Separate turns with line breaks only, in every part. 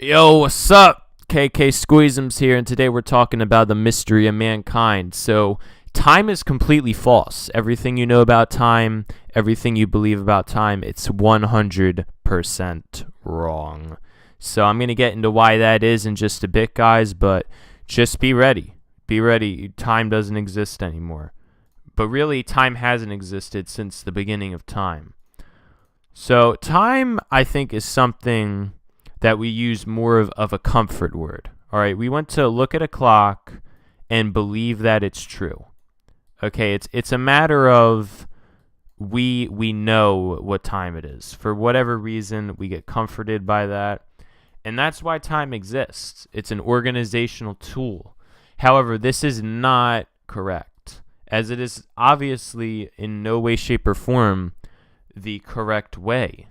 Yo, what's up? Kksqueezems here, and today we're talking about the mystery of mankind. So, time is completely false. Everything you know about time, everything you believe about time, it's 100% wrong. So, I'm going to get into why that is in just a bit, guys, but just be ready. Be ready. Time doesn't exist anymore. But really, time hasn't existed since the beginning of time. So, time, I think, is something that we use more of a comfort word. All right, we want to look at a clock and believe that it's true. Okay, it's a matter of we know what time it is. For whatever reason, we get comforted by that. And that's why time exists. It's an organizational tool. However, this is not correct, as it is obviously in no way, shape, or form the correct way.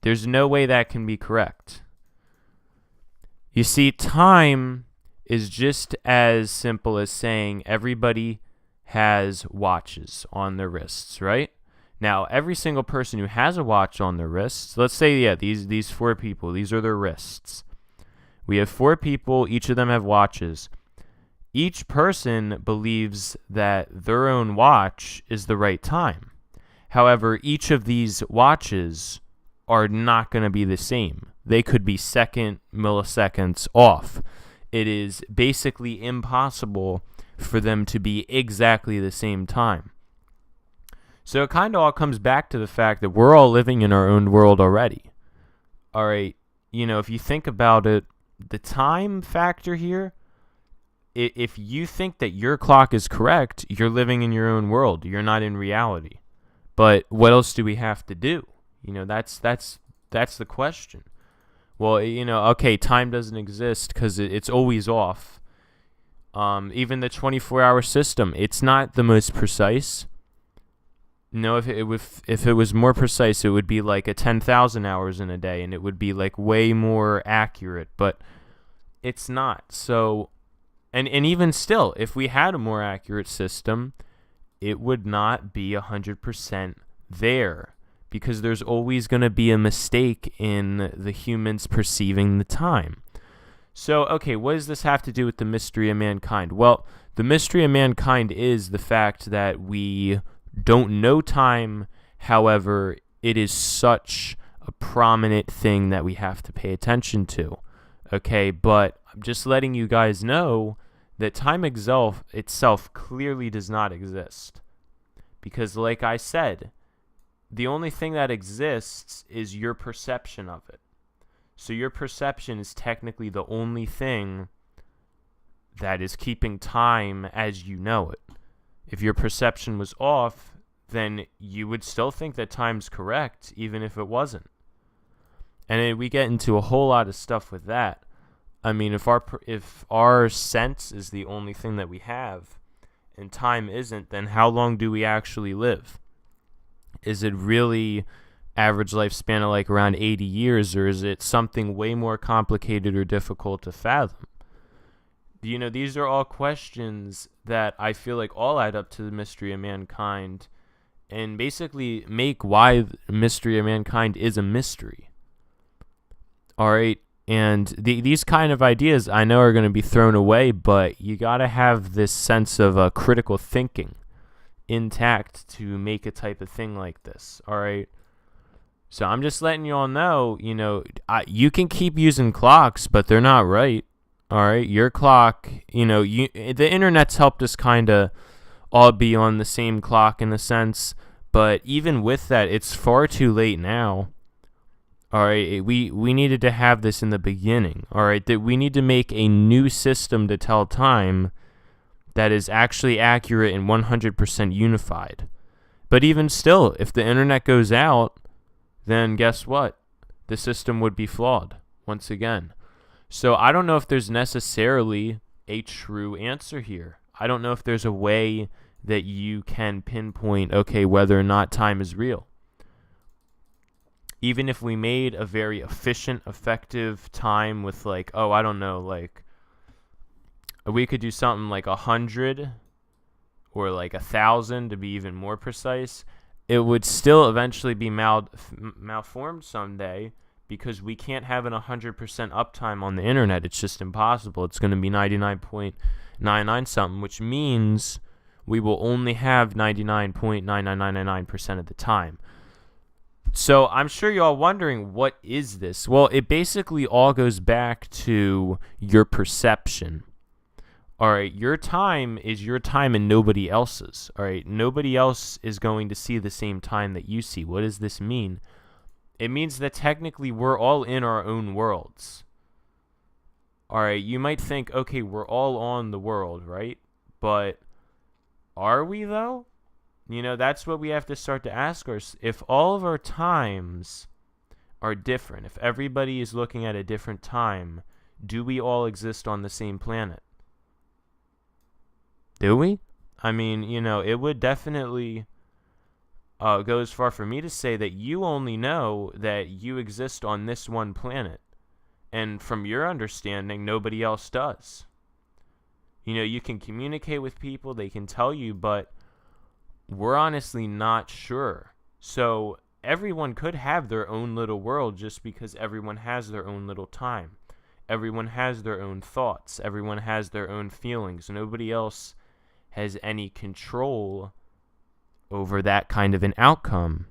There's no way that can be correct. You see, time is just as simple as saying everybody has watches on their wrists, right? Now, every single person who has a watch on their wrists, let's say, these four people, these are their wrists. We have four people, each of them have watches. Each person believes that their own watch is the right time. However, each of these watches are not going to be the same. They could be milliseconds off. It is basically impossible for them to be exactly the same time. So it kind of all comes back to the fact that we're all living in our own world already. All right, if you think about it, the time factor here, if you think that your clock is correct, you're living in your own world. You're not in reality. But what else do we have to do? That's the question. Well, okay, time doesn't exist because it's always off. Even the 24-hour system, it's not the most precise. If it was more precise, it would be like a 10,000 hours in a day, and it would be like way more accurate. But it's not. So, and even still, if we had a more accurate system, it would not be 100% there. Because there's always going to be a mistake in the humans perceiving the time. So, okay, what does this have to do with the mystery of mankind? Well, the mystery of mankind is the fact that we don't know time. However, it is such a prominent thing that we have to pay attention to. Okay, but I'm just letting you guys know that time itself clearly does not exist. Because, like I said, the only thing that exists is your perception of it. So your perception is technically the only thing that is keeping time as you know it. If your perception was off, then you would still think that time's correct, even if it wasn't. And we get into a whole lot of stuff with that. I mean, if our sense is the only thing that we have, and time isn't, then how long do we actually live? Is it really average lifespan of like around 80 years, or is it something way more complicated or difficult to fathom? These are all questions that I feel like all add up to the mystery of mankind and basically make why the mystery of mankind is a mystery. All right, and these kind of ideas I know are going to be thrown away, but you got to have this sense of critical thinking intact to make a type of thing like this. All right, so I'm just letting you all know, you can keep using clocks, but they're not right. All right, your clock, the internet's helped us kind of all be on the same clock in a sense, but even with that, it's far too late now. All right, we needed to have this in the beginning. All right, that we need to make a new system to tell time that is actually accurate and 100% unified. But even still, if the internet goes out, then guess what? The system would be flawed once again. So I don't know if there's necessarily a true answer here. I don't know if there's a way that you can pinpoint, okay, whether or not time is real. Even if we made a very efficient, effective time with like, we could do something like 100 or like 1,000 to be even more precise. It would still eventually be malformed someday because we can't have an 100% uptime on the internet. It's just impossible. It's going to be 99.99 something, which means we will only have 99.99999% of the time. So I'm sure y'all wondering, what is this? Well, it basically all goes back to your perception. All right, your time is your time and nobody else's. All right, nobody else is going to see the same time that you see. What does this mean? It means that technically we're all in our own worlds. All right, you might think, okay, we're all on the world, right? But are we, though? You know, that's what we have to start to ask ourselves. If all of our times are different, if everybody is looking at a different time, do we all exist on the same planet? Do we? I mean, you know, it would definitely go as far for me to say that you only know that you exist on this one planet. And from your understanding, nobody else does. You know, you can communicate with people, they can tell you, but we're honestly not sure. So everyone could have their own little world just because everyone has their own little time. Everyone has their own thoughts. Everyone has their own feelings. Nobody else has any control over that kind of an outcome.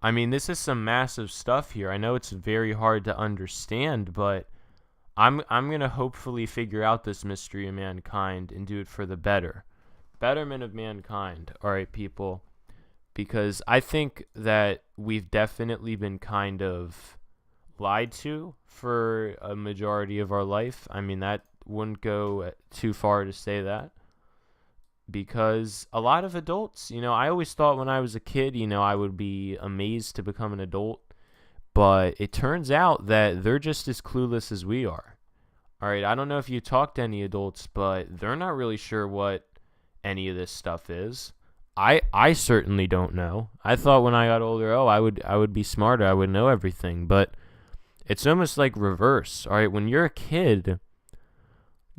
I mean, this is some massive stuff here. I know it's very hard to understand, but I'm going to hopefully figure out this mystery of mankind and do it for the betterment of mankind. All right, people, because I think that we've definitely been kind of lied to for a majority of our life. I mean, that wouldn't go too far to say that, because a lot of adults, you know, I always thought when I was a kid, you know, I would be amazed to become an adult, but it turns out that they're just as clueless as we are. All right, I don't know if you talk to any adults, but they're not really sure what any of this stuff is. I certainly don't know. I thought when I got older, I would be smarter, I would know everything, but it's almost like reverse. All right, when you're a kid,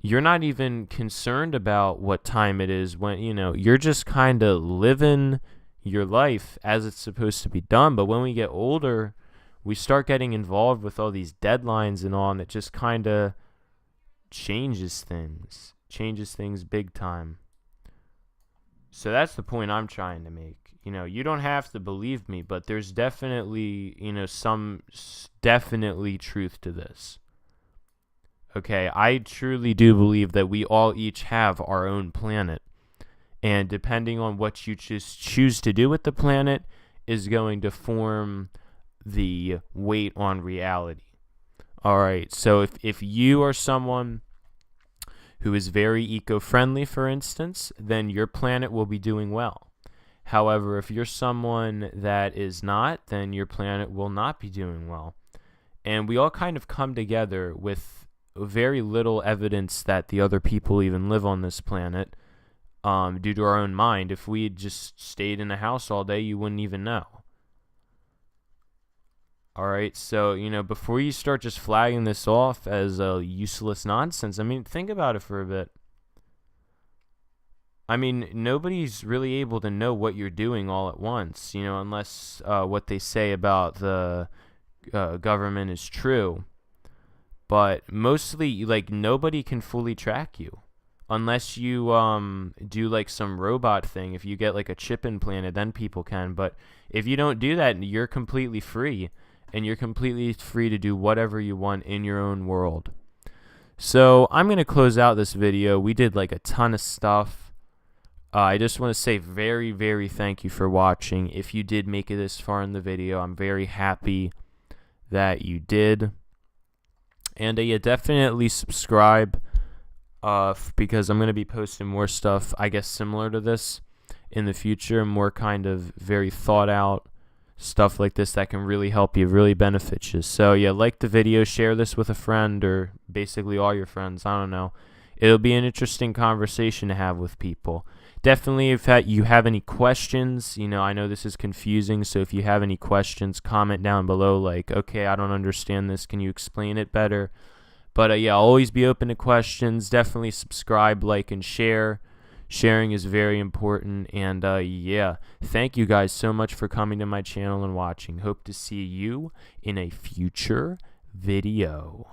you're not even concerned about what time it is. When, you know, you're just kind of living your life as it's supposed to be done. But when we get older, we start getting involved with all these deadlines and all, and it just kind of changes things big time. So that's the point I'm trying to make. You know, you don't have to believe me, but there's definitely, you know, definitely truth to this. Okay, I truly do believe that we all each have our own planet. And depending on what you choose to do with the planet is going to form the weight on reality. All right, so if you are someone who is very eco-friendly, for instance, then your planet will be doing well. However, if you're someone that is not, then your planet will not be doing well. And we all kind of come together with very little evidence that the other people even live on this planet, due to our own mind. If we had just stayed in a house all day, you wouldn't even know. All right, so, you know, before you start just flagging this off as useless nonsense, I mean, think about it for a bit. I mean, nobody's really able to know what you're doing all at once, you know, unless what they say about the government is true. But mostly, like, nobody can fully track you unless you do, like, some robot thing. If you get, like, a chip implanted, then people can. But if you don't do that, you're completely free. And you're completely free to do whatever you want in your own world. So I'm going to close out this video. We did, like, a ton of stuff. I just want to say very, very thank you for watching. If you did make it this far in the video, I'm very happy that you did. And yeah, definitely subscribe because I'm going to be posting more stuff, I guess, similar to this in the future. More kind of very thought out stuff like this that can really help you, really benefit you. So yeah, like the video, share this with a friend or basically all your friends. I don't know. It'll be an interesting conversation to have with people. Definitely, if you have any questions, you know, I know this is confusing, so if you have any questions, comment down below, like, okay, I don't understand this, can you explain it better? But yeah, I'll always be open to questions. Definitely subscribe, like, and share. Sharing is very important. And yeah, thank you guys so much for coming to my channel and watching. Hope to see you in a future video.